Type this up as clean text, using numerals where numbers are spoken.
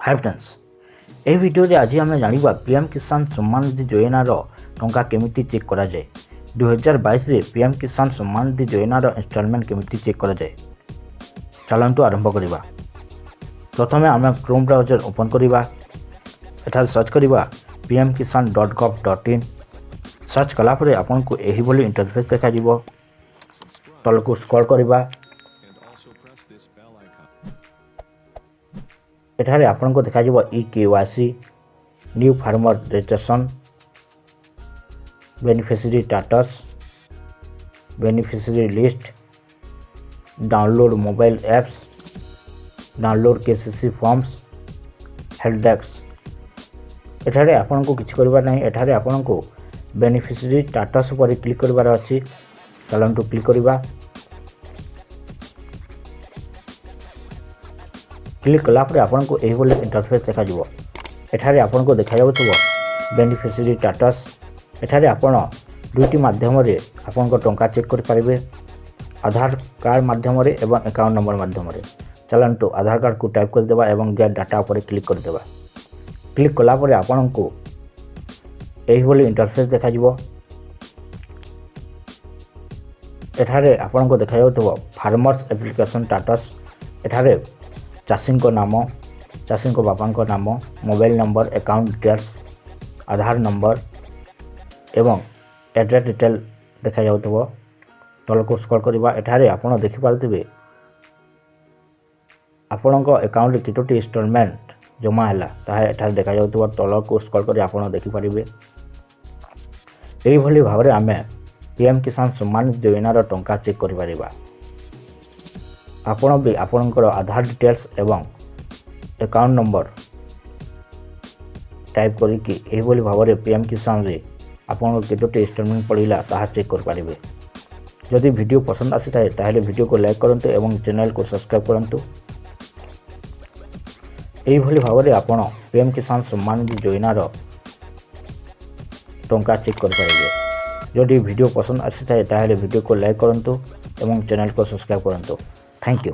Hi friends, यह video रे आज आम जाना पीएम किसान सम्मान निधि योजनार टंका केमिति चेक करा जाए। 2022 रे पीएम किसान सम्मान निधि योजनार इंस्टॉलमेंट केमिति चेक करा जाए। चलंतु आरंभ करिबा। प्रथमे आम क्रोम ब्राउजर ओपन करिबा। एठार सर्च करिबा pmkisan.gov.in। सर्च कला परे आपन को एही बोली इंटरफेस देखा जिवो। तल को स्क्रॉल करिबा। एठारे आपन को देखा जिवो e KYC, new farmer registration, beneficiary status, beneficiary list, download mobile apps, download KCC forms, help desk. एठारे आपन को किछ करबा नहीं। एठारे आपन को बेनिफिशियरी स्टेटस पर क्लिक करबार अछि। चलंतु क्लिक करिबा। क्लिक कला पर आपन को एही बोले इंटरफेस देखा जिवो। एठारे आपन को देखा जाउथबो बेनिफिशियरी स्टेटस। एठारे आपन दुईटी माध्यम रे आपन को टंका चेक कर पारिबे, आधार कार्ड माध्यम रे एवं अकाउंट नंबर माध्यम रे। चलंतु आधार कार्ड को टाइप कर देबा एवं गेट डाटा पर क्लिक कर देबा। क्लिक कला पर आपन को एही बोले इंटरफेस देखा जिवो। एठारे आपन को देखा जाउथबो फार्मर्स एप्लिकेशन स्टेटस। एठारे चाषी को नाम, चाषी को बापा को नाम, मोबाइल नंबर, अकाउंट डिटेल्स, आधार नंबर एवं एड्रेस डिटेल देखा जाउथबो। तल को स्क्रॉल करिबा। एठारे आपण देखि पारथिबे आपणक अकाउंट कितोटी इंस्टॉलमेंट जमा हैला ताहा एठारे देखा जाउथबो। तल को स्क्रॉल करि आपण देखि पारिबे। एही भली भाबरे आमे पीएम किसान सम्मान निधि योजनार टंका चेक करि पारिबा। आपण भी आपणकर आधार डिटेल्स एवं अकाउंट नंबर टाइप करिकी एही भली भाबरे पीएम किसान रे आपण केतोटी इंस्टॉलमेंट पड़िला ताहा चेक कर पारिबे। जदि वीडियो पसंद आसी थाए ताहेले वीडियो को लाइक करंतु एवं चैनल को सब्सक्राइब करंतु। एही भली भाबरे आपण पीएम किसान सम्मान निधि योजनार टंका चेक कर पारिबे। जदि वीडियो पसंद आसी थाए ताहेले वीडियो को लाइक करंतु एवं चैनल को सब्सक्राइब करंतु। Thank you.